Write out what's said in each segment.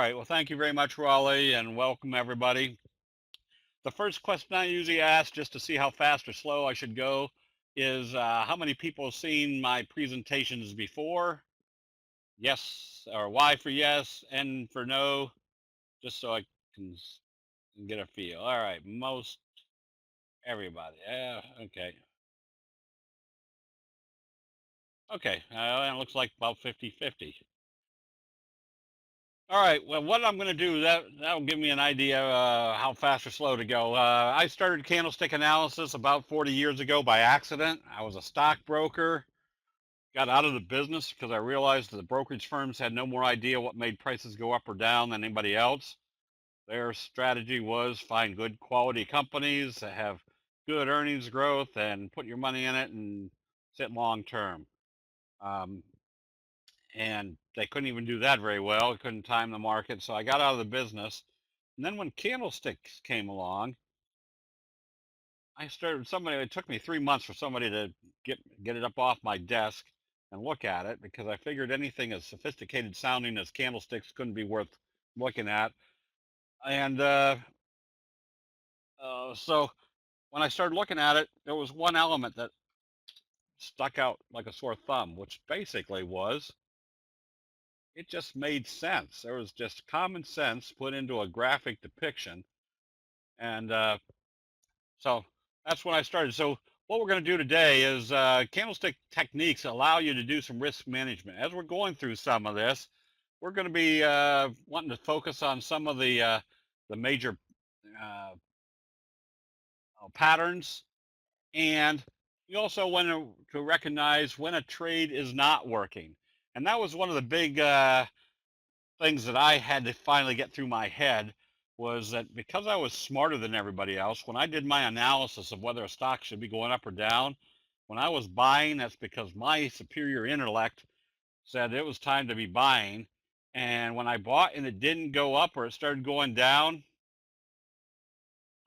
right. Well, thank you very much, Raleigh, and welcome everybody. The first question I usually ask, just to see how fast or slow I should go, is how many people have seen my presentations before? Yes, or Y for yes, N for no, just so I can get a feel. All right, most everybody. Yeah, okay. Okay, it looks like about 50-50. All right. Well, what I'm going to do that'll give me an idea how fast or slow to go. I started candlestick analysis about 40 years ago by accident. I was a stockbroker. Got out of the business because I realized that the brokerage firms had no more idea what made prices go up or down than anybody else. Their strategy was find good quality companies that have good earnings growth and put your money in it and sit long term. Um, and they couldn't even do that very well. Couldn't time the market, so I got out of the business. And then when candlesticks came along, I started somebody. It took me 3 months for somebody to get it up off my desk and look at it because I figured anything as sophisticated sounding as candlesticks couldn't be worth looking at. And so when I started looking at it, there was one element that stuck out like a sore thumb, which basically was it just made sense. There was just common sense put into a graphic depiction. And so that's when I started. So what we're going to do today is candlestick techniques allow you to do some risk management. As we're going through some of this, we're going to be wanting to focus on some of the major uh, patterns, and you also want to recognize when a trade is not working. And that was one of the big things that I had to finally get through my head, was that because I was smarter than everybody else, when I did my analysis of whether a stock should be going up or down, when I was buying, that's because my superior intellect said it was time to be buying. And when I bought and it didn't go up or it started going down,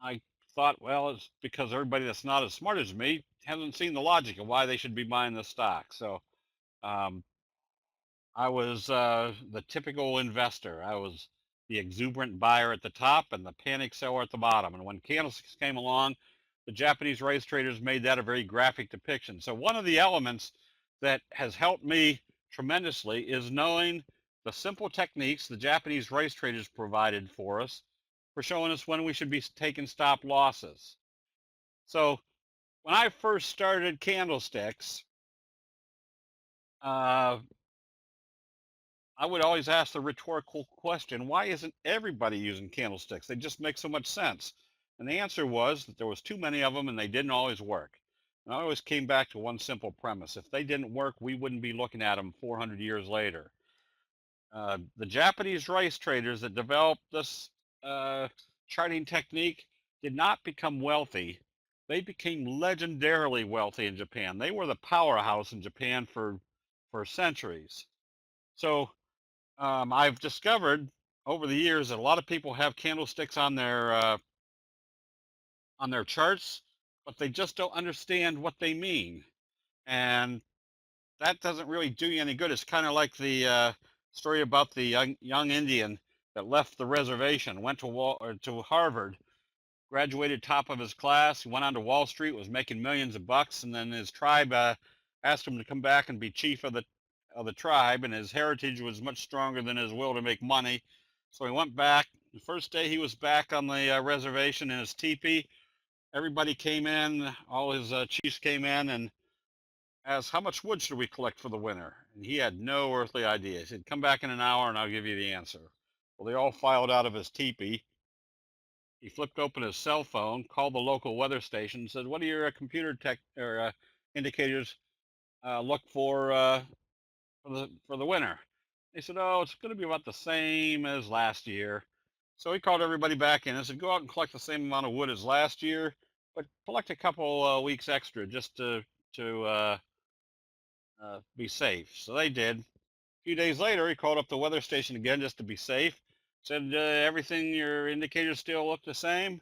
I thought, well, it's because everybody that's not as smart as me hasn't seen the logic of why they should be buying the stock. So um, I was the typical investor. I was the exuberant buyer at the top and the panic seller at the bottom. And when candlesticks came along, the Japanese rice traders made that a very graphic depiction. So one of the elements that has helped me tremendously is knowing the simple techniques the Japanese rice traders provided for us for showing us when we should be taking stop losses. So when I first started candlesticks, uh, I would always ask the rhetorical question, why isn't everybody using candlesticks? They just make so much sense. And the answer was that there was too many of them and they didn't always work. And I always came back to one simple premise. If they didn't work, we wouldn't be looking at them 400 years later. The Japanese rice traders that developed this uh, charting technique did not become wealthy. They became legendarily wealthy in Japan. They were the powerhouse in Japan for centuries. So I've discovered over the years that a lot of people have candlesticks on their charts, but they just don't understand what they mean, and that doesn't really do you any good. It's kind of like the story about the young Indian that left the reservation, went to Harvard, graduated top of his class, went on to Wall Street, was making millions of bucks, and then his tribe asked him to come back and be chief of the tribe, and his heritage was much stronger than his will to make money. So he went back. The first day he was back on the reservation in his teepee, everybody came in, all his chiefs came in and asked, how much wood should we collect for the winter? And he had no earthly idea. He said, come back in an hour and I'll give you the answer. Well, they all filed out of his teepee. He flipped open his cell phone, called the local weather station, and said, what do your computer tech or indicators look for the winter? They said, oh, it's going to be about the same as last year. So he called everybody back in and said, go out and collect the same amount of wood as last year, but collect a couple weeks extra just to be safe. So they did. A few days later, he called up the weather station again just to be safe. Said, everything, your indicators still look the same?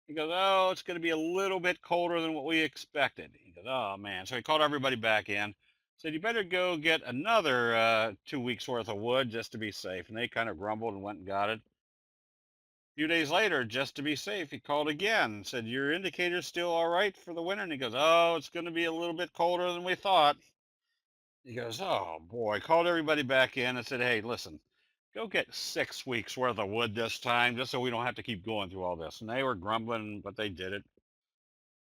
He goes, oh, it's going to be a little bit colder than what we expected. He goes, oh, man. So he called everybody back in. Said, you better go get another 2 weeks worth of wood just to be safe. And they kind of grumbled and went and got it. A few days later, just to be safe, he called again and said, your indicator's still all right for the winter? And he goes, oh, it's going to be a little bit colder than we thought. He goes, oh boy, called everybody back in and said, hey, listen, go get 6 weeks worth of wood this time, just so we don't have to keep going through all this. And they were grumbling, but they did it.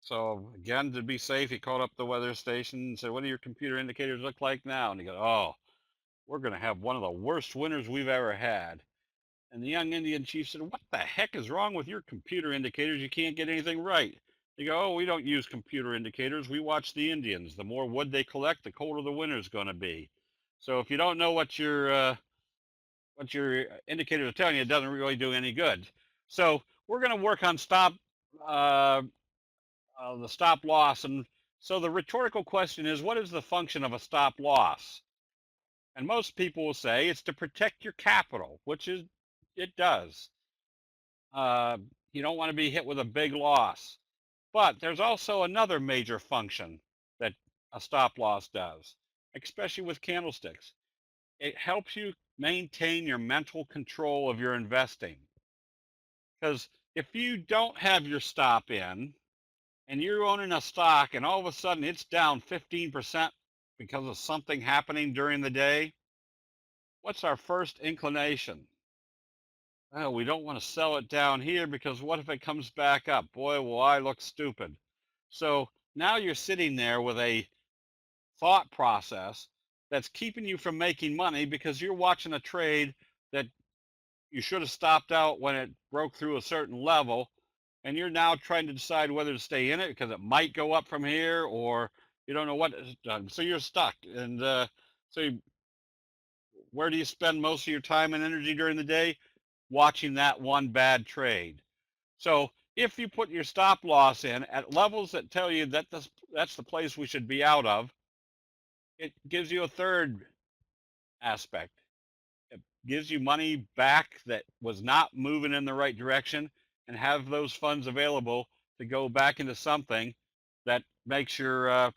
So again, to be safe, he called up the weather station and said, what do your computer indicators look like now? And he goes, oh, we're going to have one of the worst winters we've ever had. And the young Indian chief said, what the heck is wrong with your computer indicators? You can't get anything right. They go, oh, we don't use computer indicators. We watch the Indians. The more wood they collect, the colder the winter's going to be. So if you don't know what your indicators are telling you, it doesn't really do any good. So we're going to work on uh, the stop loss. And so the rhetorical question is, what is the function of a stop loss? And most people will say it's to protect your capital, which is it does. Uh, you don't want to be hit with a big loss. But there's also another major function that a stop loss does, especially with candlesticks. It helps you maintain your mental control of your investing. Because if you don't have your stop in and you're owning a stock and all of a sudden it's down 15% because of something happening during the day, what's our first inclination? Oh, we don't want to sell it down here because what if it comes back up? Boy, will I look stupid. So now you're sitting there with a thought process that's keeping you from making money because you're watching a trade that you should have stopped out when it broke through a certain level. And you're now trying to decide whether to stay in it because it might go up from here or you don't know what it's done. So you're stuck. And where do you spend most of your time and energy during the day? Watching that one bad trade. So if you put your stop loss in at levels that tell you that that's the place we should be out of, it gives you a third aspect. It gives you money back that was not moving in the right direction and have those funds available to go back into something that makes your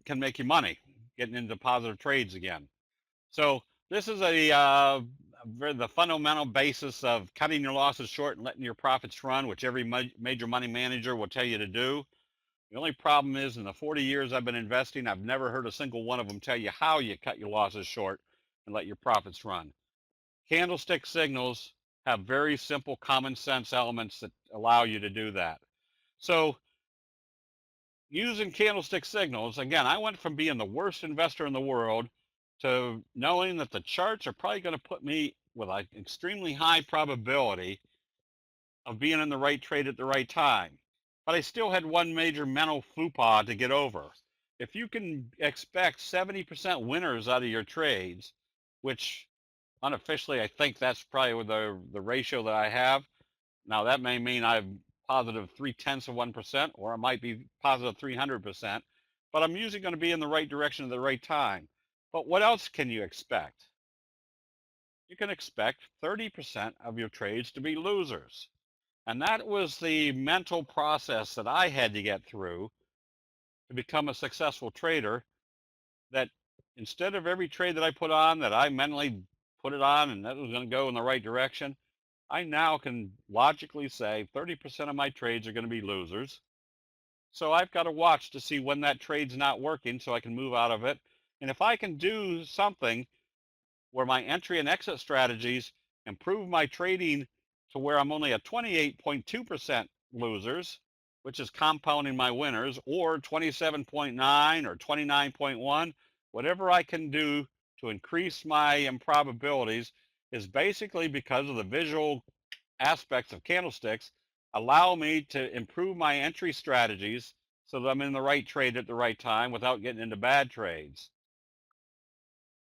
can make you money, getting into positive trades again. So this is the fundamental basis of cutting your losses short and letting your profits run, which every major money manager will tell you to do. The only problem is in the 40 years I've been investing, I've never heard a single one of them tell you how you cut your losses short and let your profits run. Candlestick signals have very simple common sense elements that allow you to do that. So using candlestick signals, again, I went from being the worst investor in the world to knowing that the charts are probably going to put me with an extremely high probability of being in the right trade at the right time. But I still had one major mental faux pas to get over. If you can expect 70% winners out of your trades, which unofficially I think that's probably the ratio that I have. Now that may mean I'm positive 0.3%, or I might be positive 300%, but I'm usually going to be in the right direction at the right time. But what else can you expect? You can expect 30% of your trades to be losers. And that was the mental process that I had to get through to become a successful trader. That instead of every trade that I put on, that I mentally put it on and that was going to go in the right direction, I now can logically say 30% of my trades are going to be losers. So I've got to watch to see when that trade's not working so I can move out of it. And if I can do something where my entry and exit strategies improve my trading to where I'm only at 28.2% losers, which is compounding my winners, or 27.9 or 29.1, whatever I can do to increase my improbabilities is basically because of the visual aspects of candlesticks allow me to improve my entry strategies so that I'm in the right trade at the right time without getting into bad trades.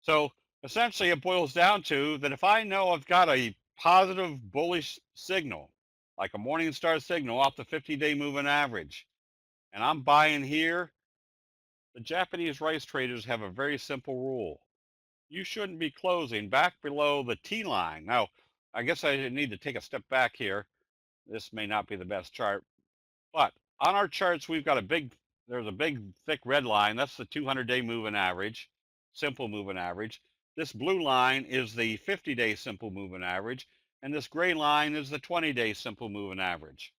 So essentially it boils down to that if I know I've got a positive bullish signal, like a morning star signal off the 50-day moving average, and I'm buying here, the Japanese rice traders have a very simple rule. You shouldn't be closing back below the T line. Now, I guess I need to take a step back here. This may not be the best chart, but on our charts, we've got a big there's a big thick red line. That's the 200-day moving average, simple moving average. This blue line is the 50-day simple moving average, and this gray line is the 20-day simple moving average.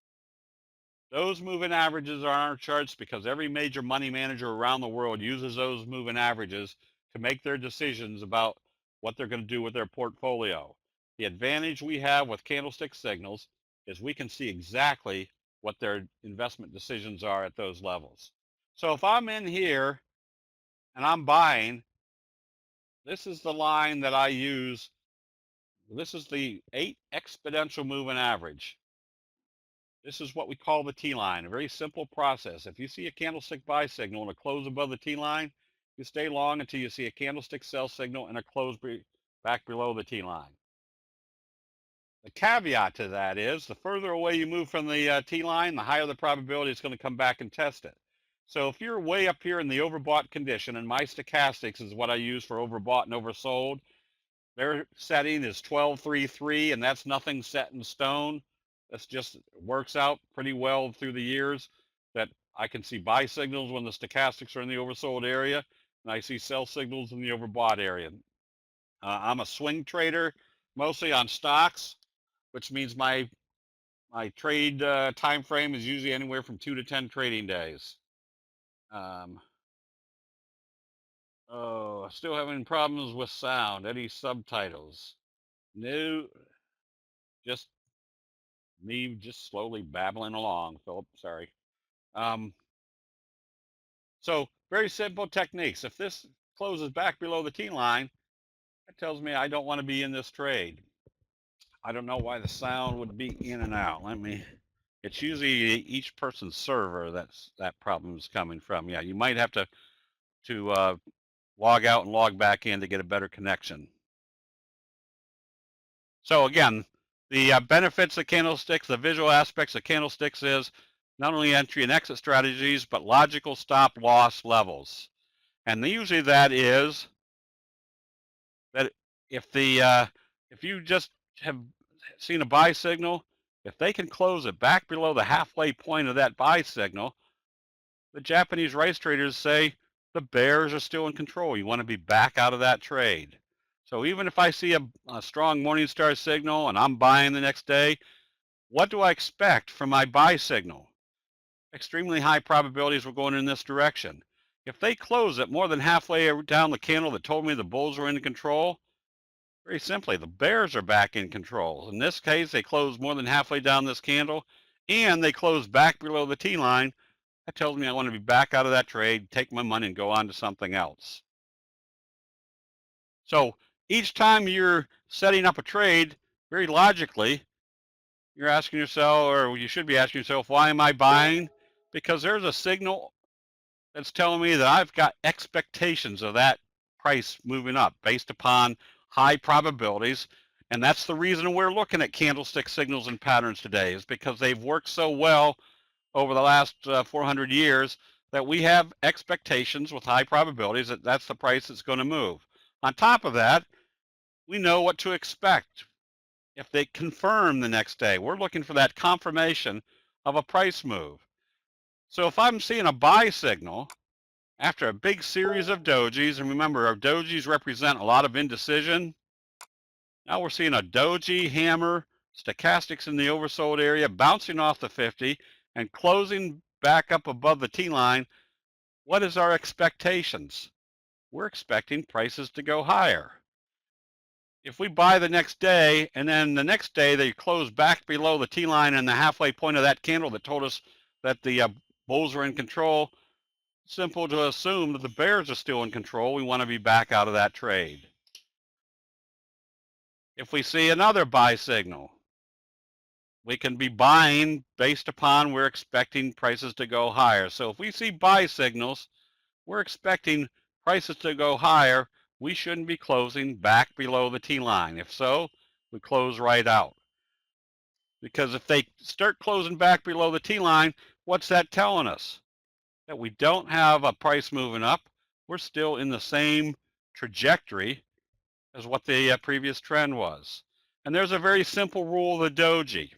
Those moving averages are on our charts because every major money manager around the world uses those moving averages to make their decisions about what they're going to do with their portfolio. The advantage we have with candlestick signals is we can see exactly what their investment decisions are at those levels. So if I'm in here and I'm buying, this is the line that I use. This is the 8 exponential moving average. This is what we call the T line, a very simple process. If you see a candlestick buy signal and a close above the T line, you stay long until you see a candlestick sell signal and a close back below the T line. The caveat to that is the further away you move from the T line, the higher the probability it's going to come back and test it. So if you're way up here in the overbought condition, and my stochastics is what I use for overbought and oversold, their setting is 1233, and that's nothing set in stone. That's just works out pretty well through the years that I can see buy signals when the stochastics are in the oversold area, and I see sell signals in the overbought area. I'm a swing trader, mostly on stocks, which means my trade time frame is usually anywhere from 2 to 10 trading days. Oh, still having problems with sound. Any subtitles? No, just me just slowly babbling along, Philip. Sorry. Um, so very simple techniques. If this closes back below the T line, that tells me I don't want to be in this trade. I don't know why the sound would be in and out. It's usually each person's server that problem is coming from. Yeah, you might have to log out and log back in to get a better connection. So again, the benefits of candlesticks, the visual aspects of candlesticks is not only entry and exit strategies, but logical stop loss levels. And usually that is that if you just have seen a buy signal, if they can close it back below the halfway point of that buy signal, the Japanese rice traders say the bears are still in control. You want to be back out of that trade. So even if I see a strong Morningstar signal and I'm buying the next day, what do I expect from my buy signal? Extremely high probabilities we're going in this direction. If they close it more than halfway down the candle that told me the bulls were in control, very simply, the bears are back in control. In this case, they closed more than halfway down this candle, and they closed back below the T line. That tells me I want to be back out of that trade, take my money, and go on to something else. So each time you're setting up a trade, very logically, you're asking yourself, or you should be asking yourself, why am I buying? Because there's a signal that's telling me that I've got expectations of that price moving up based upon high probabilities. And that's the reason we're looking at candlestick signals and patterns today, is because they've worked so well over the last 400 years that we have expectations with high probabilities that that's the price that's going to move. On top of that, we know what to expect if they confirm the next day. We're looking for that confirmation of a price move. So if I'm seeing a buy signal after a big series of dojis, and remember our dojis represent a lot of indecision, now we're seeing a doji hammer, stochastics in the oversold area, bouncing off the 50 and closing back up above the T line. What is our expectations? We're expecting prices to go higher. If we buy the next day, and then the next day they close back below the T line and the halfway point of that candle that told us that the bulls are in control, simple to assume that the bears are still in control. We want to be back out of that trade. If we see another buy signal, we can be buying based upon we're expecting prices to go higher. So if we see buy signals, we're expecting prices to go higher. We shouldn't be closing back below the T line. If so, we close right out. Because if they start closing back below the T line, what's that telling us? That we don't have a price moving up. We're still in the same trajectory as what the previous trend was. And there's a very simple rule of the doji.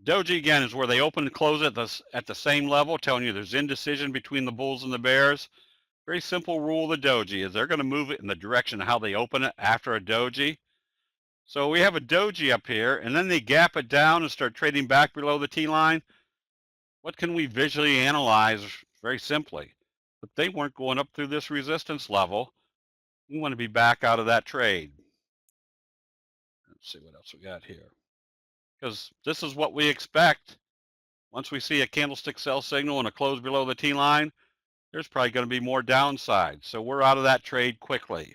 Doji again is where they open and close at the same level, telling you there's indecision between the bulls and the bears. Very simple rule of the doji is they're going to move it in the direction of how they open it after a doji. So we have a doji up here, and then they gap it down and start trading back below the T line. What can we visually analyze? Very simply, but they weren't going up through this resistance level. We want to be back out of that trade. Let's see what else we got here, because this is what we expect. Once we see a candlestick sell signal and a close below the T line, there's probably going to be more downside. So we're out of that trade quickly.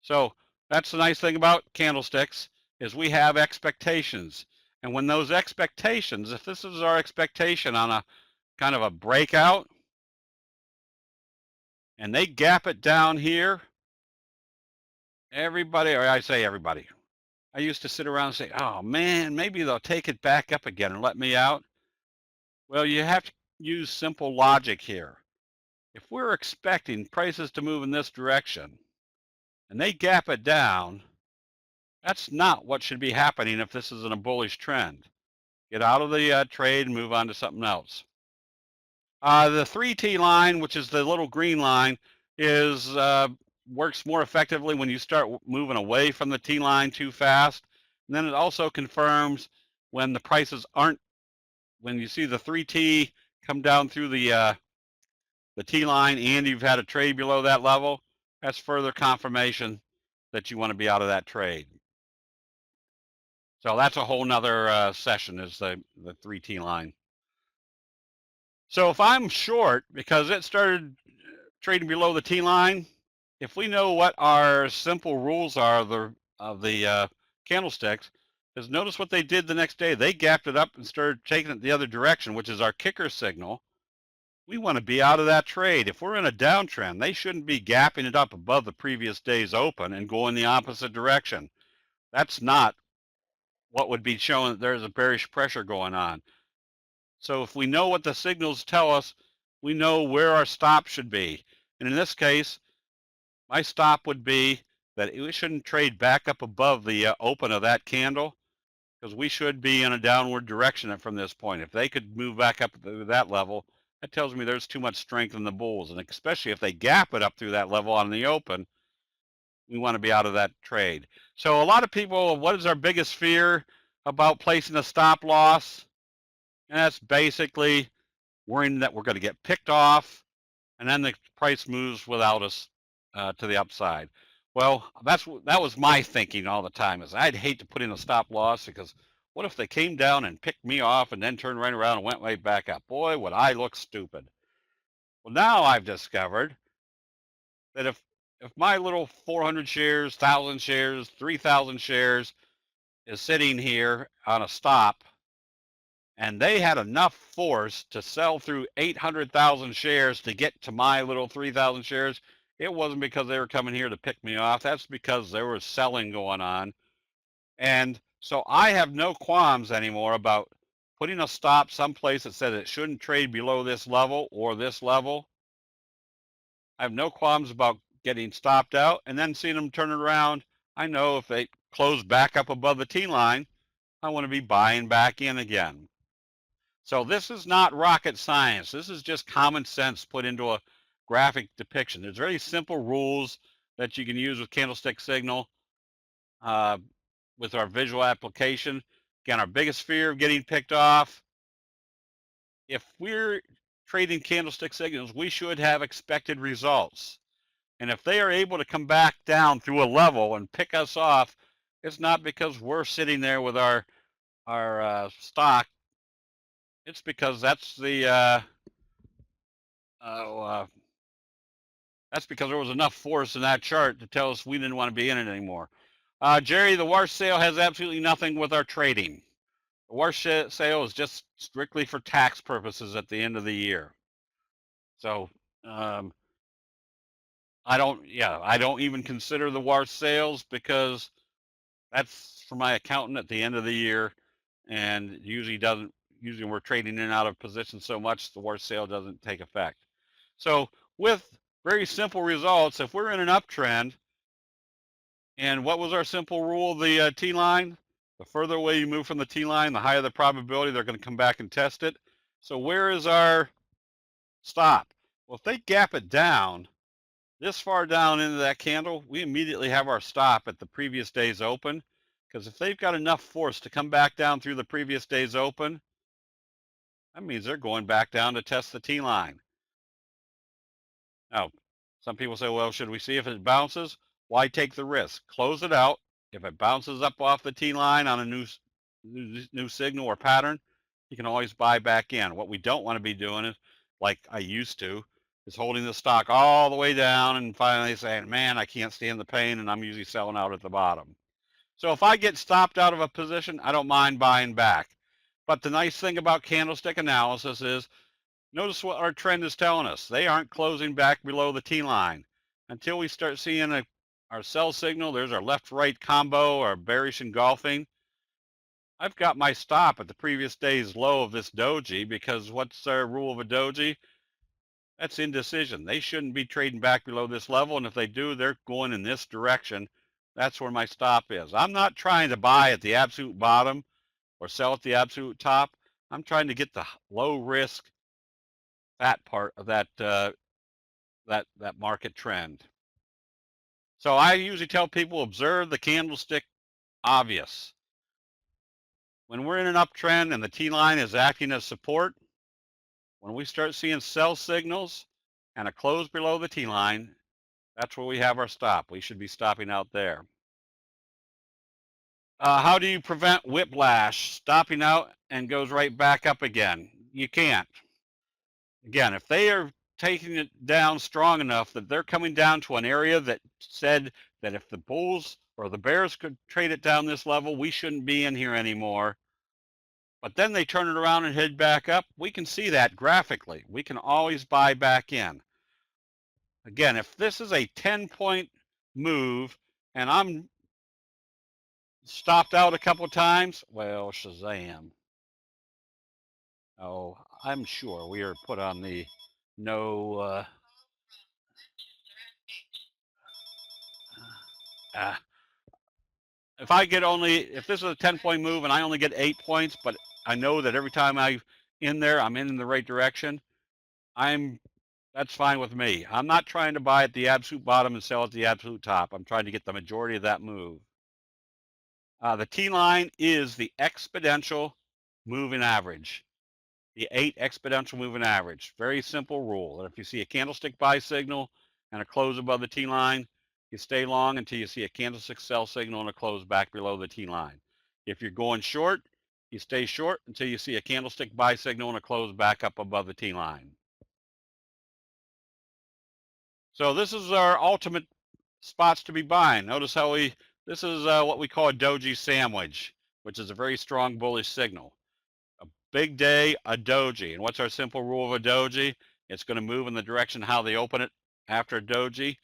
So that's the nice thing about candlesticks is we have expectations. And when those expectations, if this is our expectation on a kind of a breakout, and they gap it down here, everybody, or I say everybody, I used to sit around and say, oh man, maybe they'll take it back up again and let me out. Well, you have to use simple logic here. If we're expecting prices to move in this direction and they gap it down, that's not what should be happening if this is in a bullish trend. Get out of the trade and move on to something else. The 3T line, which is the little green line, is works more effectively when you start moving away from the T line too fast. And then it also confirms when the prices aren't, when you see the 3T come down through the T line and you've had a trade below that level, that's further confirmation that you want to be out of that trade. So that's a whole nother session is the 3T line. So if I'm short because it started trading below the T line, if we know what our simple rules are of the candlesticks, is notice what they did the next day. They gapped it up and started taking it the other direction, which is our kicker signal. We want to be out of that trade. If we're in a downtrend, they shouldn't be gapping it up above the previous day's open and go in the opposite direction. That's not what would be showing that there's a bearish pressure going on. So if we know what the signals tell us, we know where our stop should be. And in this case, my stop would be that we shouldn't trade back up above the open of that candle because we should be in a downward direction from this point. If they could move back up to that level, that tells me there's too much strength in the bulls. And especially if they gap it up through that level on the open, we want to be out of that trade. So a lot of people, what is our biggest fear about placing a stop loss? And that's basically worrying that we're going to get picked off and then the price moves without us to the upside. Well, that was my thinking all the time is I'd hate to put in a stop loss because what if they came down and picked me off and then turned right around and went right back up? Boy, would I look stupid. Well, now I've discovered that if my little 400 shares, 1,000 shares, 3,000 shares is sitting here on a stop and they had enough force to sell through 800,000 shares to get to my little 3,000 shares, it wasn't because they were coming here to pick me off. That's because there was selling going on. And so I have no qualms anymore about putting a stop someplace that says it shouldn't trade below this level or this level. I have no qualms about getting stopped out and then seeing them turn around. I know if they close back up above the T line, I want to be buying back in again. So this is not rocket science. This is just common sense put into a graphic depiction. There's very simple rules that you can use with candlestick signal with our visual application. Again, our biggest fear of getting picked off. If we're trading candlestick signals, we should have expected results. And if they are able to come back down through a level and pick us off, it's not because we're sitting there with our stock. It's because that's the that's because there was enough force in that chart to tell us we didn't want to be in it anymore. Jerry, the wash sale has absolutely nothing with our trading. The wash sale is just strictly for tax purposes at the end of the year. So I don't even consider the wash sales because that's for my accountant at the end of the year, and usually we're trading in and out of position so much the wash sale doesn't take effect. So with very simple results, if we're in an uptrend, and what was our simple rule, the T line? The further away you move from the T line, the higher the probability they're going to come back and test it. So where is our stop? Well, if they gap it down this far down into that candle, we immediately have our stop at the previous day's open. Because if they've got enough force to come back down through the previous day's open, that means they're going back down to test the T line. Now, some people say, well, should we see if it bounces? Why take the risk? Close it out. If it bounces up off the T line on a new signal or pattern, you can always buy back in. What we don't want to be doing is, like I used to, is holding the stock all the way down and finally saying, man, I can't stand the pain, and I'm usually selling out at the bottom. So if I get stopped out of a position, I don't mind buying back. But the nice thing about candlestick analysis is, notice what our trend is telling us. They aren't closing back below the T line. Until we start seeing our sell signal, there's our left-right combo or bearish engulfing. I've got my stop at the previous day's low of this doji, because what's our rule of a doji? That's indecision. They shouldn't be trading back below this level, and if they do, they're going in this direction. That's where my stop is. I'm not trying to buy at the absolute bottom or sell at the absolute top. I'm trying to get the low risk, that part of that market trend. So I usually tell people, observe the candlestick obvious. When we're in an uptrend and the T line is acting as support, when we start seeing sell signals and a close below the T line, that's where we have our stop. We should be stopping out there. How do you prevent whiplash? Stopping out and goes right back up again. You can't. Again, if they are taking it down strong enough that they're coming down to an area that said that if the bulls or the bears could trade it down this level, we shouldn't be in here anymore. But then they turn it around and head back up. We can see that graphically. We can always buy back in. Again, if this is a 10-point move and I'm stopped out a couple times, well, Shazam. Oh, I'm sure we are put on the no. If I get if this is a 10-point move and I only get 8 points, but I know that every time I'm in there, I'm in the right direction, that's fine with me. I'm not trying to buy at the absolute bottom and sell at the absolute top. I'm trying to get the majority of that move. The T line is the exponential moving average. The 8 exponential moving average. Very simple rule. If you see a candlestick buy signal and a close above the T line, you stay long until you see a candlestick sell signal and a close back below the T line. If you're going short, you stay short until you see a candlestick buy signal and a close back up above the T line. So this is our ultimate spots to be buying. Notice how this is what we call a doji sandwich, which is a very strong bullish signal. A big day, a doji. And what's our simple rule of a doji? It's going to move in the direction how they open it after a doji.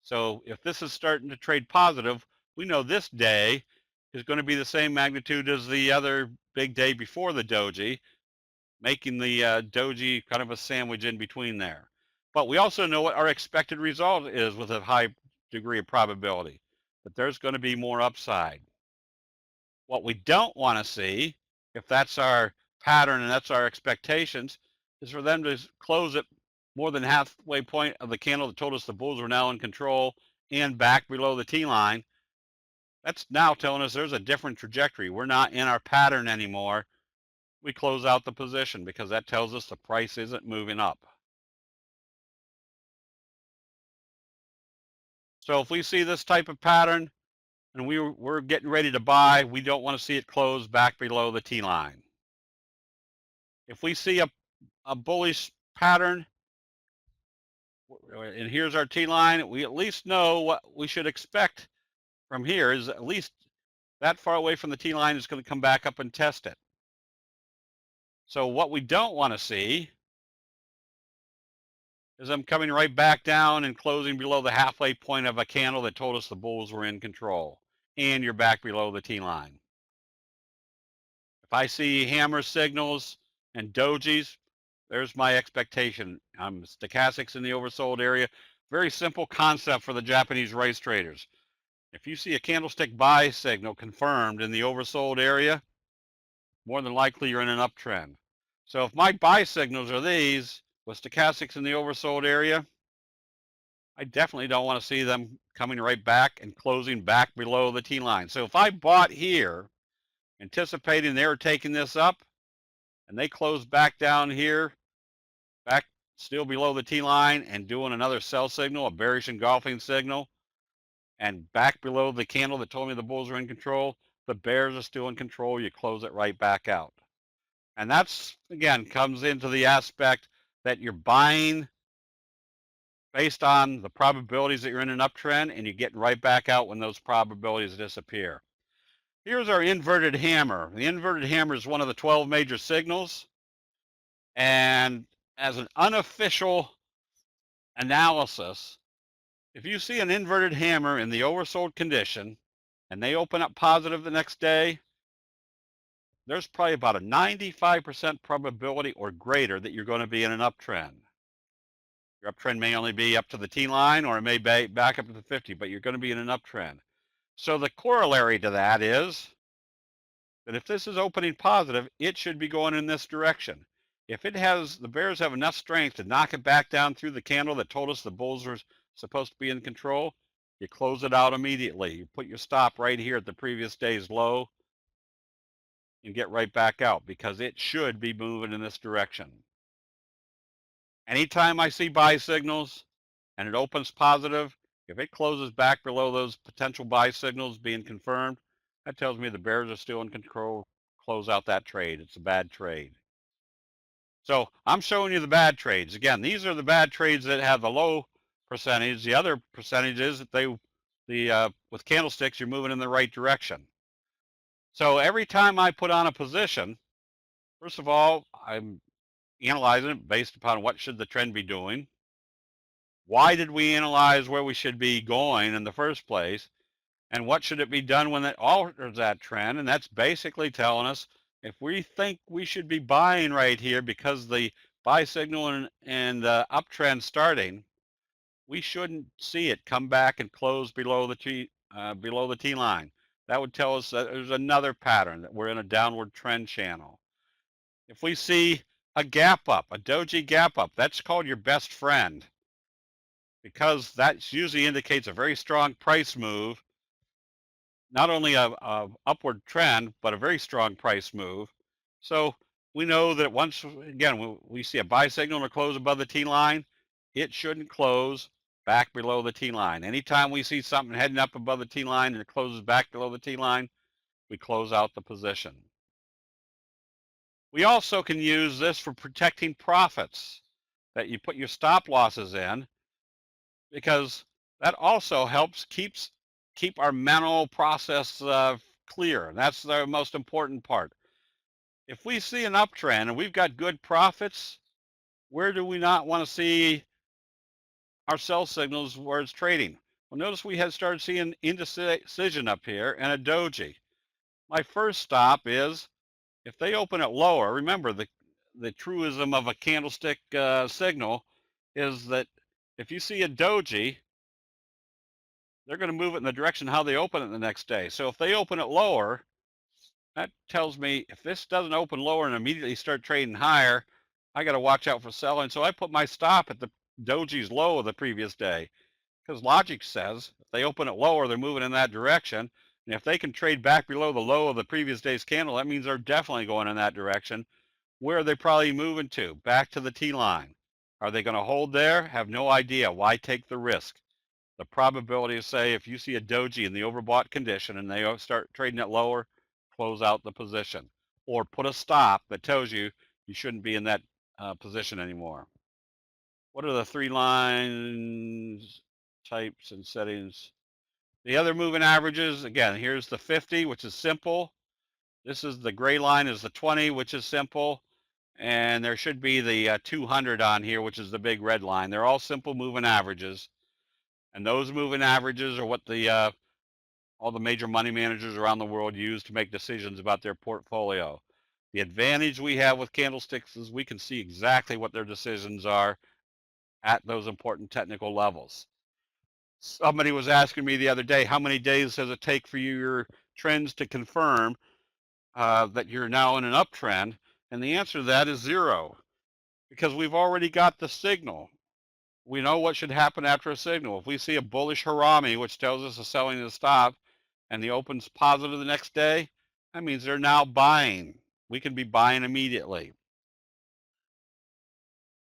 So if this is starting to trade positive, we know this day is going to be the same magnitude as the other big day before the doji, making the doji kind of a sandwich in between there. But we also know what our expected result is with a high degree of probability, that there's going to be more upside. What we don't want to see, if that's our pattern and that's our expectations, is for them to close at more than halfway point of the candle that told us the bulls were now in control and back below the T line. That's now telling us there's a different trajectory. We're not in our pattern anymore. We close out the position because that tells us the price isn't moving up. So if we see this type of pattern and we're getting ready to buy, we don't want to see it close back below the T line. If we see a bullish pattern, and here's our T line, we at least know what we should expect from here is at least that far away from the T line is going to come back up and test it. So what we don't want to see is them coming right back down and closing below the halfway point of a candle that told us the bulls were in control, and you're back below the T line. If I see hammer signals and dojis, there's my expectation. Stochastics in the oversold area. Very simple concept for the Japanese race traders. If you see a candlestick buy signal confirmed in the oversold area, more than likely you're in an uptrend. So if my buy signals are these with stochastics in the oversold area, I definitely don't want to see them coming right back and closing back below the T line. So if I bought here, anticipating they were taking this up, and they close back down here, back still below the T line and doing another sell signal, a bearish engulfing signal, and back below the candle that told me the bulls are in control, the bears are still in control, you close it right back out. And that's, again, comes into the aspect that you're buying based on the probabilities that you're in an uptrend, and you're getting right back out when those probabilities disappear. Here's our inverted hammer. The inverted hammer is one of the 12 major signals. And as an unofficial analysis, if you see an inverted hammer in the oversold condition and they open up positive the next day, there's probably about a 95% probability or greater that you're going to be in an uptrend. Your uptrend may only be up to the T line, or it may be back up to the 50, but you're going to be in an uptrend. So the corollary to that is that if this is opening positive, it should be going in this direction. If it has, the bears have enough strength to knock it back down through the candle that told us the bulls are supposed to be in control, you close it out immediately. You put your stop right here at the previous day's low and get right back out, because it should be moving in this direction. Anytime I see buy signals and it opens positive, if it closes back below those potential buy signals being confirmed, that tells me the bears are still in control. Close out that trade. It's a bad trade. So I'm showing you the bad trades. Again, these are the bad trades that have the low percentage. The other percentage is that with candlesticks, you're moving in the right direction. So every time I put on a position, first of all, I'm analyzing it based upon what should the trend be doing. Why did we analyze where we should be going in the first place? And what should it be done when it alters that trend? And that's basically telling us if we think we should be buying right here because the buy signal and the uptrend starting, we shouldn't see it come back and close below the T line. That would tell us that there's another pattern, that we're in a downward trend channel. If we see a gap up, a doji gap up, that's called your best friend, because that usually indicates a very strong price move, not only a upward trend, but a very strong price move. So we know that once, again, we see a buy signal to close above the T line, it shouldn't close back below the T line. Anytime we see something heading up above the T line and it closes back below the T line, we close out the position. We also can use this for protecting profits, that you put your stop losses in, because that also helps keep our mental process clear. That's the most important part. If we see an uptrend and we've got good profits, where do we not want to see our sell signals where it's trading? Well, notice we had started seeing indecision up here and a doji. My first stop is if they open it lower. Remember, the truism of a candlestick signal is that if you see a doji, they're going to move it in the direction how they open it the next day. So if they open it lower, that tells me if this doesn't open lower and immediately start trading higher, I got to watch out for selling. So I put my stop at the doji's low of the previous day, because logic says if they open it lower, they're moving in that direction. And if they can trade back below the low of the previous day's candle, that means they're definitely going in that direction. Where are they probably moving to? Back to the T line. Are they going to hold there? Have no idea. Why take the risk? The probability of, say, if you see a doji in the overbought condition and they start trading it lower, close out the position, or put a stop that tells you you shouldn't be in that position anymore. What are the 3 lines, types, and settings? The other moving averages, again, here's the 50, which is simple. This is the gray line is the 20, which is simple. And there should be the 200 on here, which is the big red line. They're all simple moving averages. And those moving averages are what all the major money managers around the world use to make decisions about their portfolio. The advantage we have with candlesticks is we can see exactly what their decisions are at those important technical levels. Somebody was asking me the other day, how many days does it take for your trends to confirm that you're now in an uptrend? And the answer to that is 0, because we've already got the signal. We know what should happen after a signal. If we see a bullish harami, which tells us the selling is stopped, and the open's positive the next day, that means they're now buying. We can be buying immediately.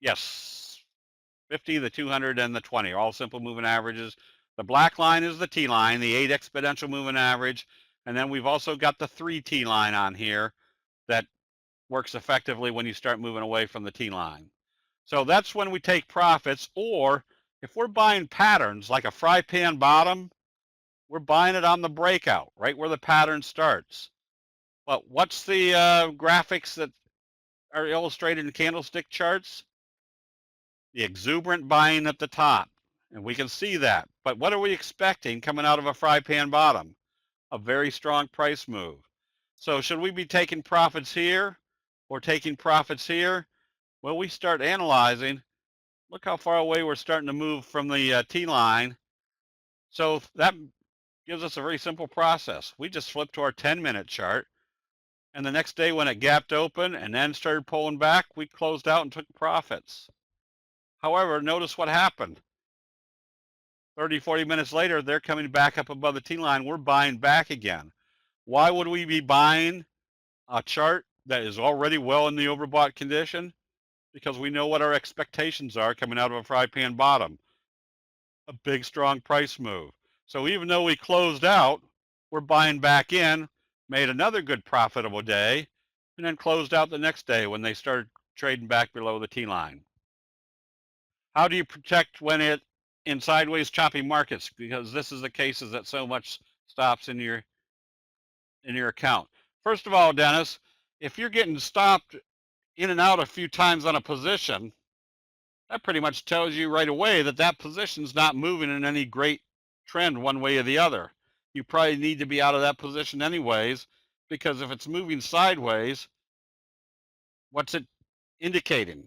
Yes, 50, the 200, and the 20 are all simple moving averages. The black line is the T line, the 8 exponential moving average. And then we've also got the 3 T line on here that works effectively when you start moving away from the T line. So that's when we take profits, or if we're buying patterns like a fry pan bottom, we're buying it on the breakout, right where the pattern starts. But what's the graphics that are illustrated in candlestick charts? The exuberant buying at the top, and we can see that. But what are we expecting coming out of a fry pan bottom? A very strong price move. So should we be taking profits here or taking profits here? Well, we start analyzing. Look how far away we're starting to move from the T line. So that gives us a very simple process. We just flip to our 10-minute chart, and the next day when it gapped open and then started pulling back, we closed out and took profits. However, notice what happened. 30, 40 minutes later, they're coming back up above the T line. We're buying back again. Why would we be buying a chart that is already well in the overbought condition? Because we know what our expectations are coming out of a fry pan bottom. A big, strong price move. So even though we closed out, we're buying back in, made another good profitable day, and then closed out the next day when they started trading back below the T line. How do you protect when it in sideways choppy markets? Because this is the cases that so much stops in your account. First of all, Dennis, if you're getting stopped in and out a few times on a position, that pretty much tells you right away that that position's not moving in any great trend one way or the other. You probably need to be out of that position anyways, because if it's moving sideways, what's it indicating?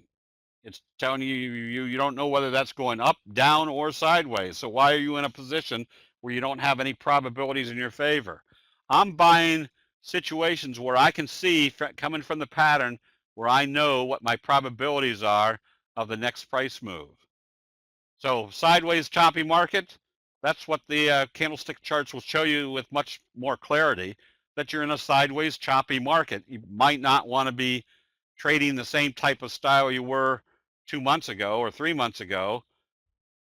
It's telling you don't know whether that's going up, down, or sideways. So why are you in a position where you don't have any probabilities in your favor? I'm buying situations where I can see coming from the pattern where I know what my probabilities are of the next price move. So sideways choppy market, that's what the candlestick charts will show you with much more clarity, that you're in a sideways choppy market. You might not want to be trading the same type of style you were 2 months ago or 3 months ago.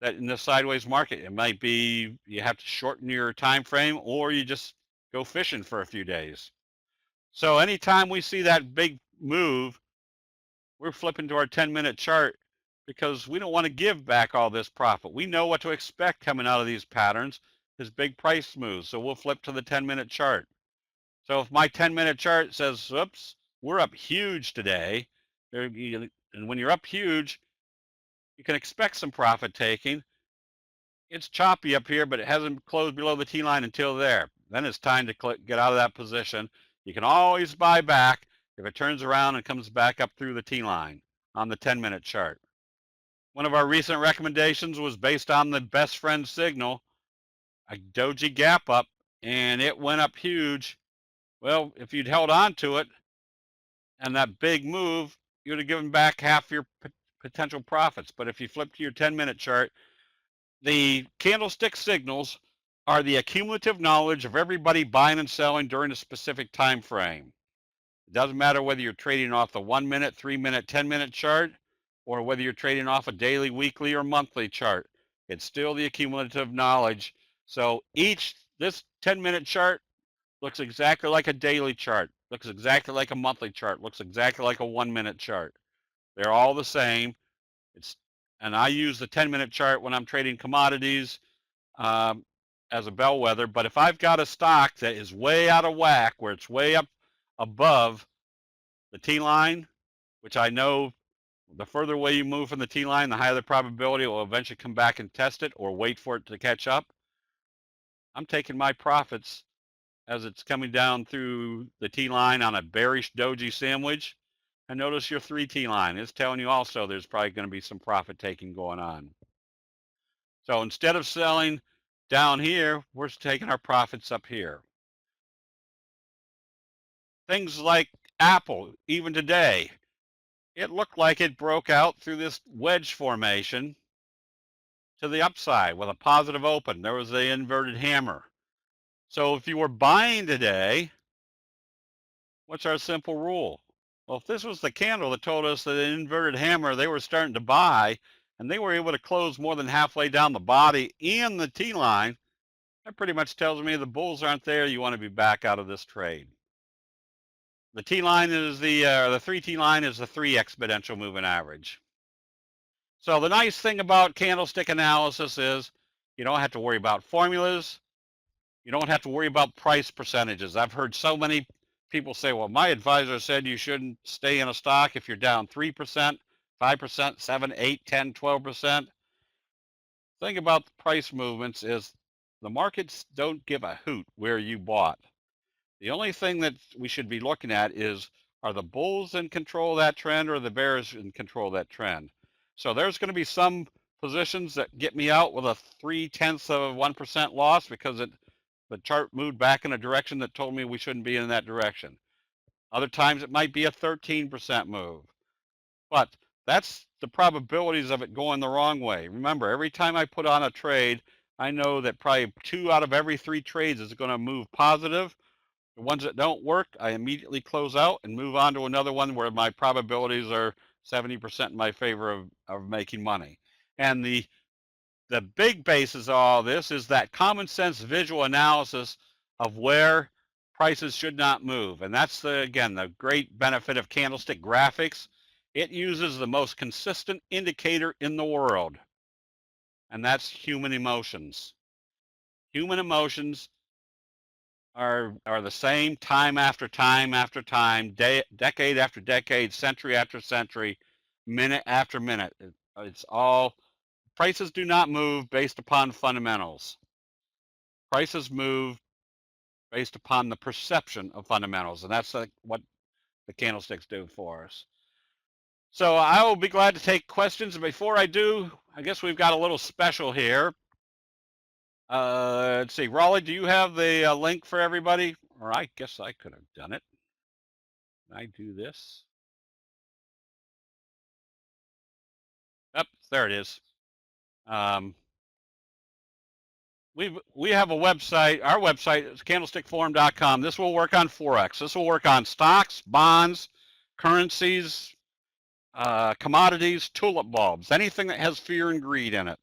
That in the sideways market, it might be you have to shorten your time frame, or you just go fishing for a few days. So anytime we see that big move, we're flipping to our 10-minute chart, because we don't want to give back all this profit. We know what to expect coming out of these patterns, this big price moves. So we'll flip to the 10-minute chart. So if my 10-minute chart says, oops, we're up huge today, and when you're up huge, you can expect some profit taking. It's choppy up here, but it hasn't closed below the T line until there. Then it's time to get out of that position. You can always buy back if it turns around and comes back up through the T line on the 10-minute chart. One of our recent recommendations was based on the best friend signal, a doji gap up, and it went up huge. Well, if you'd held on to it and that big move, you would have given back half your potential profits. But if you flip to your 10-minute chart, the candlestick signals are the accumulative knowledge of everybody buying and selling during a specific time frame. It doesn't matter whether you're trading off the 1 minute, 3 minute, 10-minute chart, or whether you're trading off a daily, weekly, or monthly chart. It's still the accumulative knowledge. So this 10-minute chart looks exactly like a daily chart, looks exactly like a monthly chart, looks exactly like a 1 minute chart. They're all the same. And I use the 10-minute chart when I'm trading commodities as a bellwether. But if I've got a stock that is way out of whack, where it's way up above the T line, which I know the further away you move from the T line, the higher the probability it will eventually come back and test it or wait for it to catch up. I'm taking my profits as it's coming down through the T line on a bearish doji sandwich. And notice your 3 T line is telling you also there's probably going to be some profit taking going on. So instead of selling down here, we're taking our profits up here. Things like Apple, even today, it looked like it broke out through this wedge formation to the upside with a positive open. There was the inverted hammer. So if you were buying today, what's our simple rule? Well, if this was the candle that told us that an inverted hammer, they were starting to buy, and they were able to close more than halfway down the body and the T line, that pretty much tells me the bulls aren't there. You want to be back out of this trade. The T line is the 3T line is the 3 exponential moving average. So the nice thing about candlestick analysis is you don't have to worry about formulas. You don't have to worry about price percentages. I've heard so many people say, well, my advisor said you shouldn't stay in a stock if you're down 3%, 5%, 7, 8, 10, 12%. The thing about the price movements is the markets don't give a hoot where you bought. The only thing that we should be looking at is, are the bulls in control of that trend or the bears in control of that trend? So there's going to be some positions that get me out with a 0.3% loss because the chart moved back in a direction that told me we shouldn't be in that direction. Other times it might be a 13% move. But that's the probabilities of it going the wrong way. Remember, every time I put on a trade, I know that probably 2 out of every 3 trades is going to move positive. The ones that don't work, I immediately close out and move on to another one where my probabilities are 70% in my favor of making money. And the big basis of all this is that common sense visual analysis of where prices should not move. And that's, again, the great benefit of candlestick graphics. It uses the most consistent indicator in the world, and that's human emotions. Human emotions are the same time after time after time, decade after decade, century after century, minute after minute. It's all, prices do not move based upon fundamentals. Prices move based upon the perception of fundamentals, and that's what the candlesticks do for us. So I will be glad to take questions. And before I do, I guess we've got a little special here. Let's see, Raleigh, do you have the link for everybody? Or I guess I could have done it. Can I do this? Yep, there it is. We have a website. Our website is candlestickforum.com. This will work on Forex. This will work on stocks, bonds, currencies, commodities, tulip bulbs, anything that has fear and greed in it.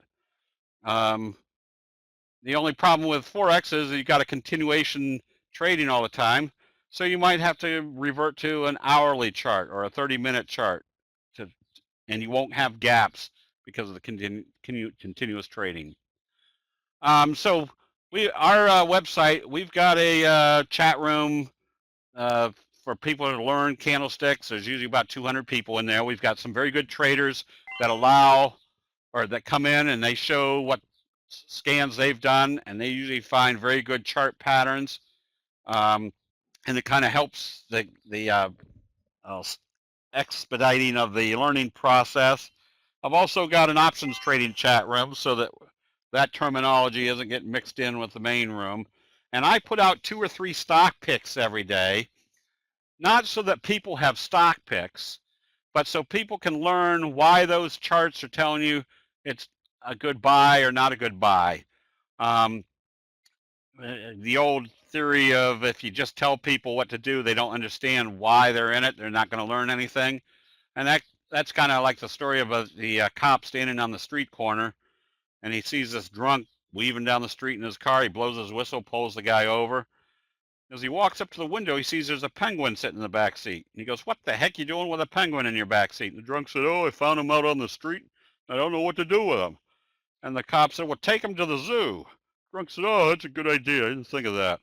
The only problem with Forex is you got a continuation trading all the time. So you might have to revert to an hourly chart or a 30-minute chart, and you won't have gaps because of the continuous trading. So our website, we've got a chat room for people to learn candlesticks. There's usually about 200 people in there. We've got some very good traders that that come in and they show what scans they've done, and they usually find very good chart patterns. And it kind of helps the expediting of the learning process. I've also got an options trading chat room so that terminology isn't getting mixed in with the main room. And I put out 2 or 3 stock picks every day, not so that people have stock picks, but so people can learn why those charts are telling you it's a good buy or not a good buy. The old theory of if you just tell people what to do, they don't understand why they're in it, they're not going to learn anything. And that's kind of like the story of the cop standing on the street corner, and he sees this drunk weaving down the street in his car. He blows his whistle, pulls the guy over. As he walks up to the window, he sees there's a penguin sitting in the back seat. And he goes, "What the heck you doing with a penguin in your back seat?" And the drunk said, "Oh, I found him out on the street. I don't know what to do with him." And the cop said, "Well, take him to the zoo." The drunk said, "Oh, that's a good idea. I didn't think of that."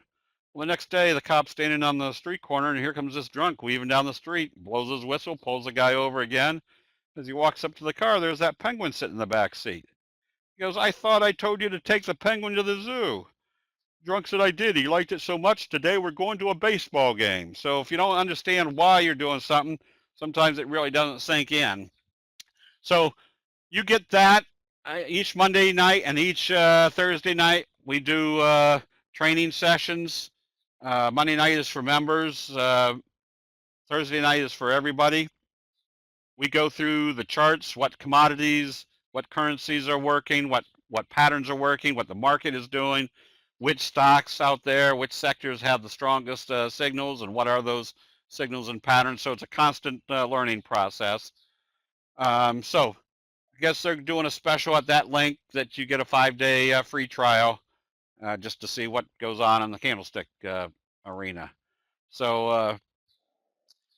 Well, the next day, the cop's standing on the street corner, and here comes this drunk weaving down the street, blows his whistle, pulls the guy over again. As he walks up to the car, there's that penguin sitting in the back seat. He goes, "I thought I told you to take the penguin to the zoo." Drunk said, "I did. He liked it so much. Today we're going to a baseball game." So if you don't understand why you're doing something, sometimes it really doesn't sink in. So you get that each Monday night and each Thursday night we do training sessions. Monday night is for members. Thursday night is for everybody. We go through the charts, what commodities, what currencies are working, what patterns are working, what the market is doing, which stocks out there, which sectors have the strongest signals, and what are those signals and patterns. So it's a constant learning process. So I guess they're doing a special at that link that you get a 5-day free trial just to see what goes on in the Candlestick arena. So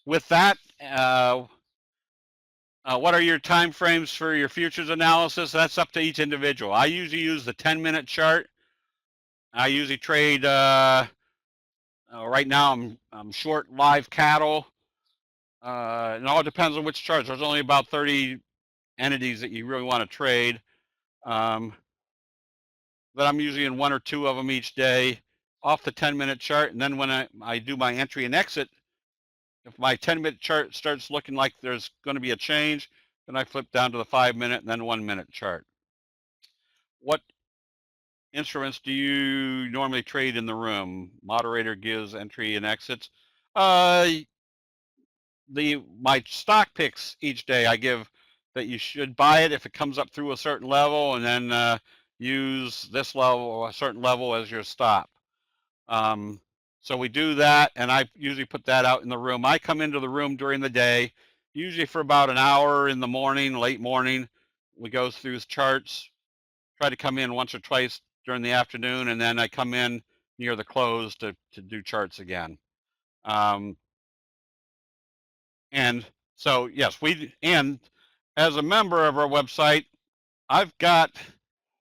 with that, what are your time frames for your futures analysis? That's up to each individual. I usually use the 10-minute chart. I usually trade. Right now, I'm short live cattle. It all depends on which charts. There's only about 30 entities that you really want to trade. But I'm usually in one or two of them each day off the 10-minute chart. And then when I do my entry and exit, if my 10-minute chart starts looking like there's going to be a change, then I flip down to the 5-minute and then 1-minute chart. What instruments do you normally trade in the room? Moderator gives entry and exits. My stock picks each day I give that you should buy it if it comes up through a certain level, and then use this level or a certain level as your stop. So we do that, and I usually put that out in the room. I come into the room during the day, usually for about an hour in the morning, late morning. We go through charts, try to come in once or twice during the afternoon, and then I come in near the close to do charts again. And so, yes, and as a member of our website, I've got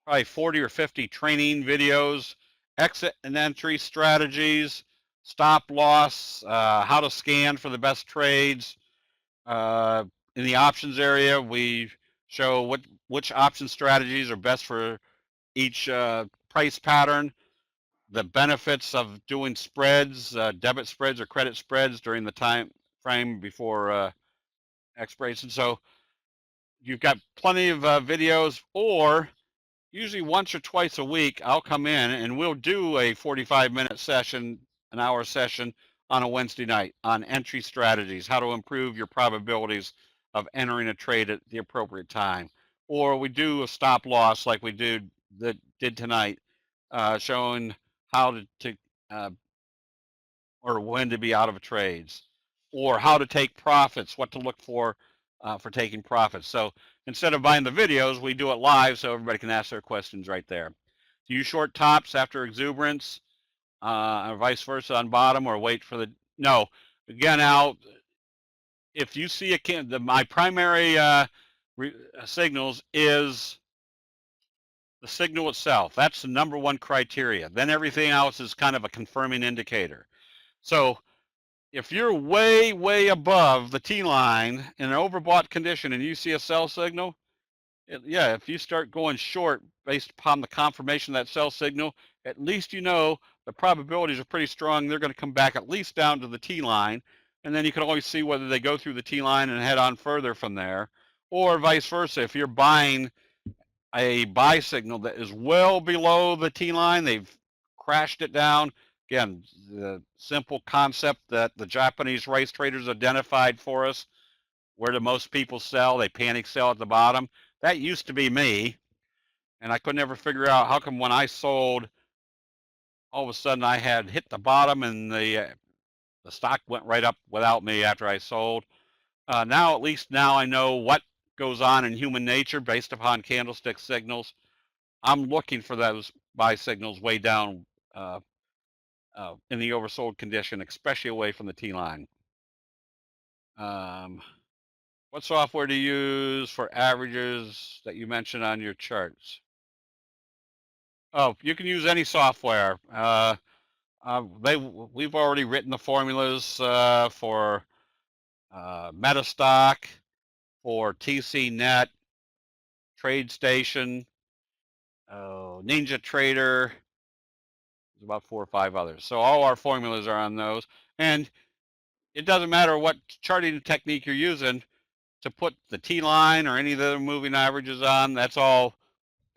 probably 40 or 50 training videos, exit and entry strategies, stop loss, how to scan for the best trades. In the options area, we show which option strategies are best for each price pattern, the benefits of doing spreads, debit spreads or credit spreads during the time frame before expiration. So you've got plenty of videos, or usually once or twice a week, I'll come in and we'll do a 45-minute session, an hour session on a Wednesday night on entry strategies, how to improve your probabilities of entering a trade at the appropriate time. Or we do a stop loss like we did tonight, showing how to or when to be out of trades, or how to take profits, what to look for taking profits. So instead of buying the videos, we do it live so everybody can ask their questions right there. Do you short tops after exuberance, or vice versa on bottom, or wait for the, no. Again, Al, if you see my primary signals is the signal itself. That's the number one criteria. Then everything else is kind of a confirming indicator. So if you're way, way above the T line in an overbought condition and you see a sell signal, yeah, if you start going short based upon the confirmation of that sell signal, at least you know the probabilities are pretty strong. They're going to come back at least down to the T line. And then you can always see whether they go through the T line and head on further from there, or vice versa. If you're buying a buy signal that is well below the T line, they've crashed it down. Again, the simple concept that the Japanese rice traders identified for us, where do most people sell? They panic sell at the bottom. That used to be me, and I could never figure out how come when I sold, all of a sudden I had hit the bottom and the stock went right up without me after I sold. Now, at least now I know what goes on in human nature based upon candlestick signals. I'm looking for those buy signals way down in the oversold condition, especially away from the T line. What software do you use for averages that you mentioned on your charts? Oh, you can use any software. We've already written the formulas for Metastock, for TCNet, TradeStation, Ninja Trader. There's about 4 or 5 others. So all our formulas are on those. And it doesn't matter what charting technique you're using to put the T line or any of the other moving averages on. That's all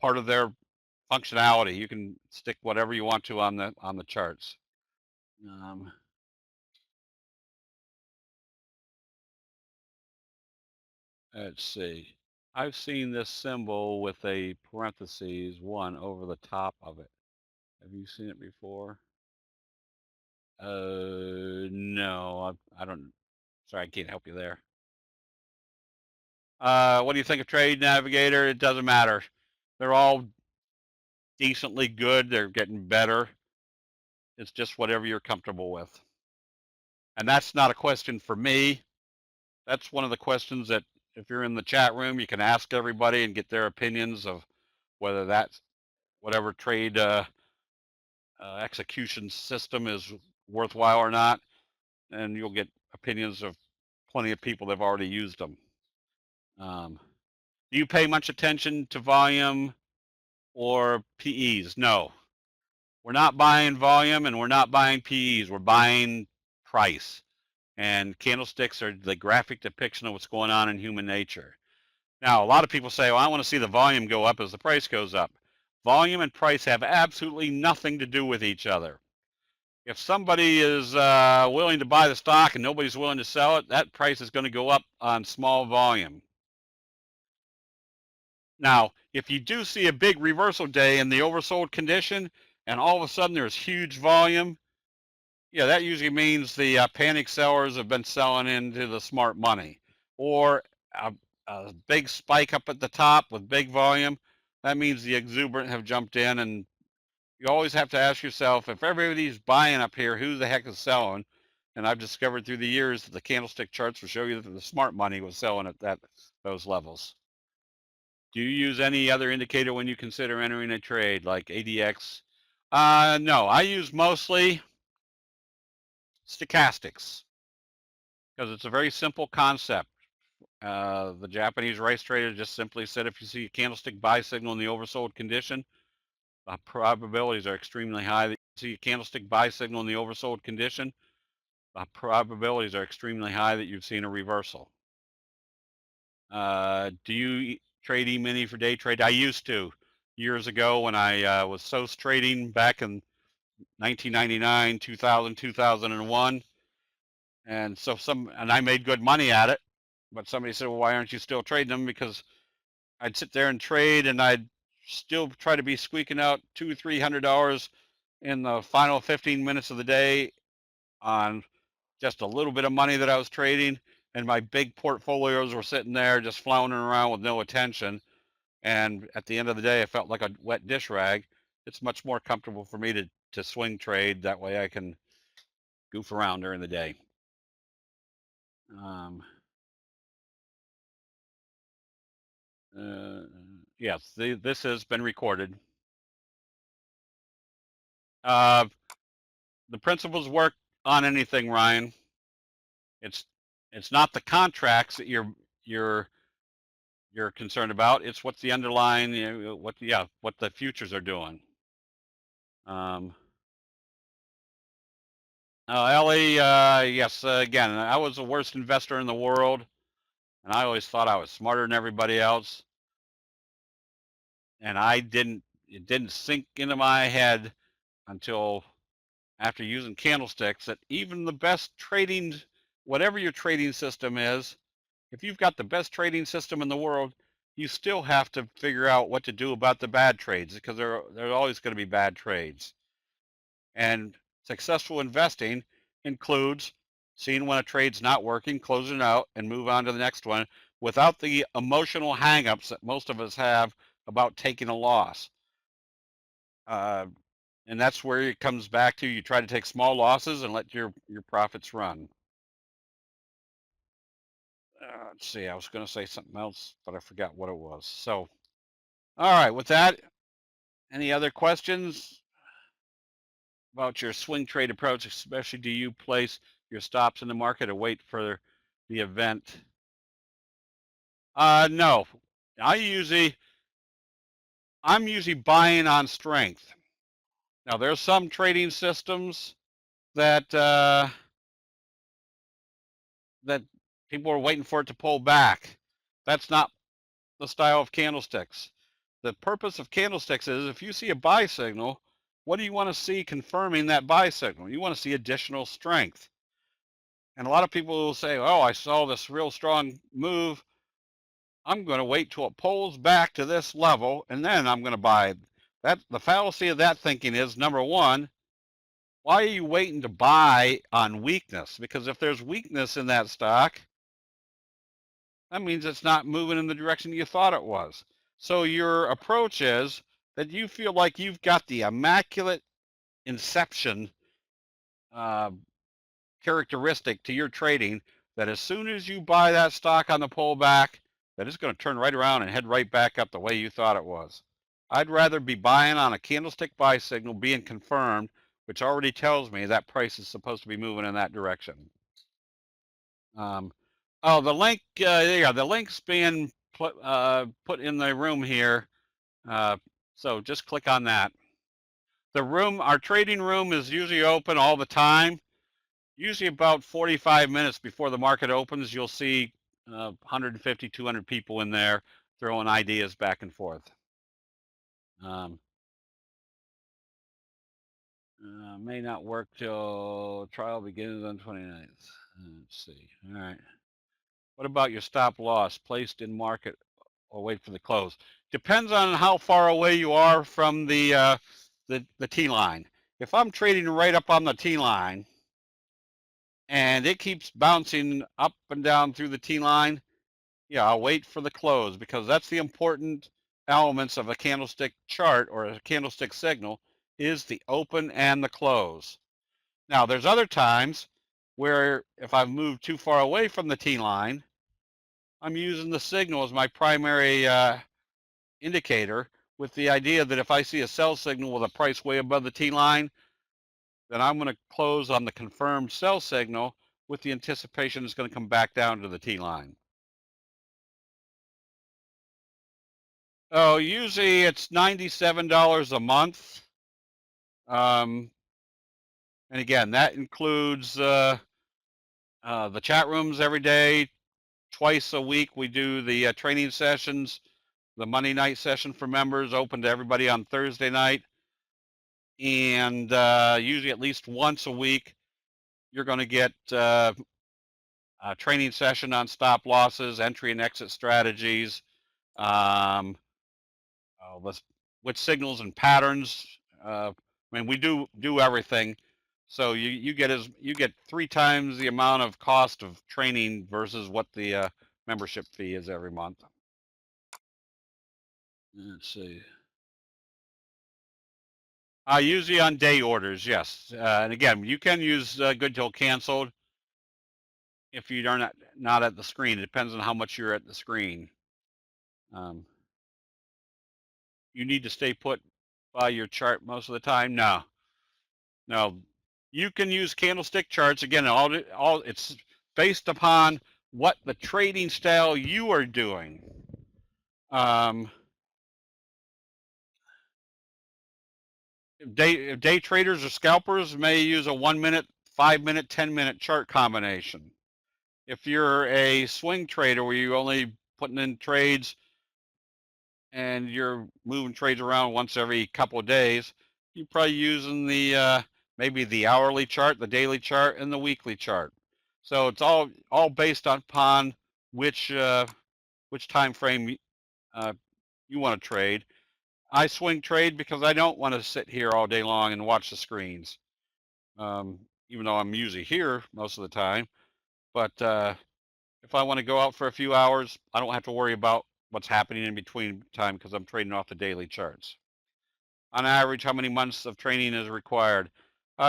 part of their functionality. You can stick whatever you want to on the charts. Let's see. I've seen this symbol with a parentheses 1 over the top of it. Have you seen it before? No, I don't. Sorry, I can't help you there. What do you think of Trade Navigator? It doesn't matter. They're all decently good. They're getting better. It's just whatever you're comfortable with. And that's not a question for me. That's one of the questions that if you're in the chat room, you can ask everybody and get their opinions of whether that's whatever trade execution system is worthwhile or not. And you'll get opinions of plenty of people that have already used them. Do you pay much attention to volume or PEs? No. We're not buying volume and we're not buying PEs. We're buying price. And candlesticks are the graphic depiction of what's going on in human nature. Now, a lot of people say, well, I want to see the volume go up as the price goes up. Volume and price have absolutely nothing to do with each other. If somebody is willing to buy the stock and nobody's willing to sell it, that price is going to go up on small volume. Now, if you do see a big reversal day in the oversold condition and all of a sudden there's huge volume, yeah, that usually means the panic sellers have been selling into the smart money. Or a big spike up at the top with big volume, that means the exuberant have jumped in. And you always have to ask yourself, if everybody's buying up here, who the heck is selling? And I've discovered through the years that the candlestick charts will show you that the smart money was selling at those levels. Do you use any other indicator when you consider entering a trade, like ADX? No, I use mostly stochastics because it's a very simple concept. The Japanese rice trader just simply said if you see a candlestick buy signal in the oversold condition, the probabilities are extremely high that you see a candlestick buy signal in the oversold condition. The probabilities are extremely high that you've seen a reversal. Do you trade E-mini for day trade? I used to years ago when I was SOS trading back in 1999, 2000, 2001. And so I made good money at it, but somebody said, well, why aren't you still trading them? Because I'd sit there and trade and I'd still try to be squeaking out $200-300 in the final 15 minutes of the day on just a little bit of money that I was trading. And my big portfolios were sitting there just floundering around with no attention. And at the end of the day, I felt like a wet dish rag. It's much more comfortable for me to swing trade. That way I can goof around during the day. Yes, this has been recorded. The principles work on anything, Ryan. It's not the contracts that you're concerned about. It's what's the underlying, what the futures are doing. Ellie, yes, again, I was the worst investor in the world, and I always thought I was smarter than everybody else. And it didn't sink into my head until after using candlesticks that even the best trading, whatever your trading system is, if you've got the best trading system in the world, you still have to figure out what to do about the bad trades because there are always going to be bad trades. And successful investing includes seeing when a trade's not working, closing it out, and move on to the next one without the emotional hangups that most of us have about taking a loss. And that's where it comes back to you try to take small losses and let your profits run. Let's see, I was going to say something else, but I forgot what it was. So, all right, with that, any other questions about your swing trade approach, especially do you place your stops in the market or wait for the event? No, I'm usually buying on strength. Now, there's some trading systems that that people are waiting for it to pull back. That's not the style of candlesticks. the purpose of candlesticks is if you see a buy signal, what do you want to see confirming that buy signal? You want to see additional strength. And a lot of people will say, oh, I saw this real strong move. I'm going to wait till it pulls back to this level and then I'm going to buy. That the fallacy of that thinking is, number one, why are you waiting to buy on weakness? Because if there's weakness in that stock, that means it's not moving in the direction you thought it was. So your approach is that you feel like you've got the immaculate inception uh, characteristic to your trading, that as soon as you buy that stock on the pullback, that it's going to turn right around and head right back up the way you thought it was. I'd rather be buying on a candlestick buy signal being confirmed, which already tells me that price is supposed to be moving in that direction. Oh, the link, yeah, the link's being put in the room here. So just click on that. The room, our trading room is usually open all the time. Usually about 45 minutes before the market opens, you'll see 150, 200 people in there throwing ideas back and forth. May not work till trial begins on 29th. Let's see. All right. What about your stop loss placed in market or wait for the close? Depends on how far away you are from the T line. If I'm trading right up on the T line and it keeps bouncing up and down through the T line, yeah, I'll wait for the close, because that's the important elements of a candlestick chart or a candlestick signal, is the open and the close. Now, there's other times where if I've moved too far away from the T line, I'm using the signal as my primary indicator, with the idea that if I see a sell signal with a price way above the T line, then I'm going to close on the confirmed sell signal with the anticipation it's going to come back down to the T line. Oh, usually it's $97 a month. And again, that includes the chat rooms every day. Twice a week, we do the training sessions. The Monday night session for members, open to everybody on Thursday night. And usually at least once a week, you're going to get a training session on stop losses, entry and exit strategies, with signals and patterns. I mean, we do everything. So you get 3 times the amount of cost of training versus what the membership fee is every month. Let's see. Usually on day orders, yes. And again, you can use good till canceled if you're not at the screen. It depends on how much you're at the screen. You need to stay put by your chart most of the time. No. You can use candlestick charts. Again, all it's based upon what the trading style you are doing. Day traders or scalpers may use a 1 minute, 5 minute, 10-minute chart combination. If you're a swing trader where you're only putting in trades and you're moving trades around once every couple of days, you're probably using the maybe the hourly chart, the daily chart, and the weekly chart. So it's all based upon which time frame you want to trade. I swing trade because I don't want to sit here all day long and watch the screens, even though I'm usually here most of the time. But if I want to go out for a few hours, I don't have to worry about what's happening in between time because I'm trading off the daily charts. On average, how many months of training is required?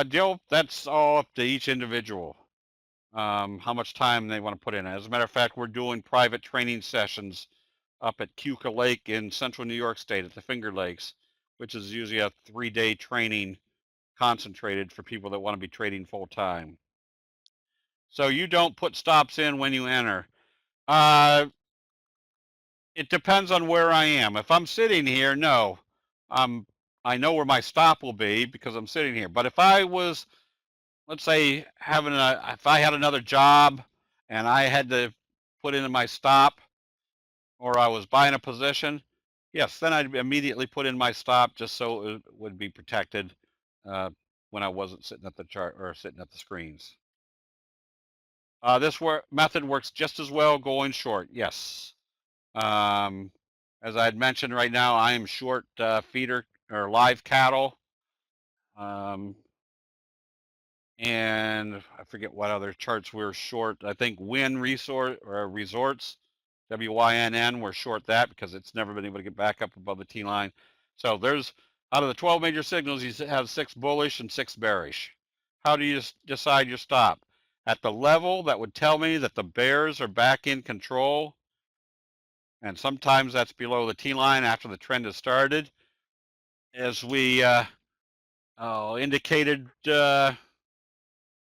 Dill, that's all up to each individual. How much time they want to put in. As a matter of fact, we're doing private training sessions up at Keuka Lake in central New York State at the Finger Lakes, which is usually a 3-day training concentrated for people that want to be trading full time. So you don't put stops in when you enter. It depends on where I am. If I'm sitting here, no. I know where my stop will be because I'm sitting here. But if I was, let's say, if I had another job and I had to put in my stop, or I was buying a position, Yes, then I'd immediately put in my stop just so it would be protected when I wasn't sitting at the chart or sitting at the screens. This method works just as well going short. Yes. As I had mentioned, right now I am short feeder or live cattle. And I forget what other charts we're short. I think Win Resort or Resorts, WYNN, we're short that because it's never been able to get back up above the T line. So there's out of the 12 major signals, you have 6 bullish and 6 bearish. How do you decide your stop? At the level that would tell me that the bears are back in control, and sometimes that's below the T line after the trend has started, as we indicated on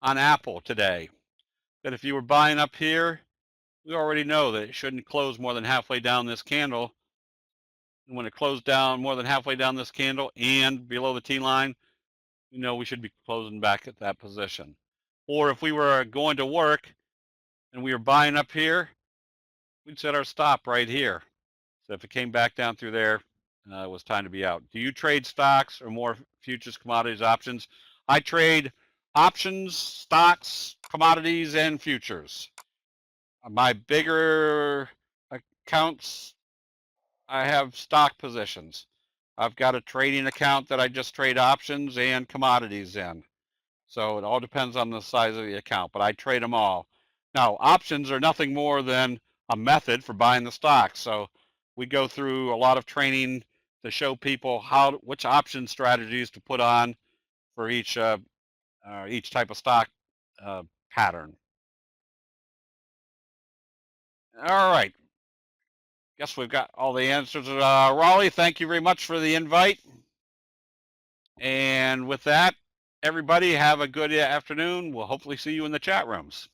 Apple today. That if you were buying up here, we already know that it shouldn't close more than halfway down this candle. And when it closed down more than halfway down this candle and below the T line, you know we should be closing back at that position. Or if we were going to work and we were buying up here, we'd set our stop right here. So if it came back down through there, it was time to be out. Do you trade stocks or more futures, commodities, options? I trade options, stocks, commodities, and futures. My bigger accounts, I have stock positions. I've got a trading account that I just trade options and commodities in. So it all depends on the size of the account, but I trade them all. Now, options are nothing more than a method for buying the stock. So we go through a lot of training to show people which option strategies to put on for each type of stock pattern. All right. Guess we've got all the answers. Raleigh, thank you very much for the invite. And with that, everybody have a good afternoon. We'll hopefully see you in the chat rooms.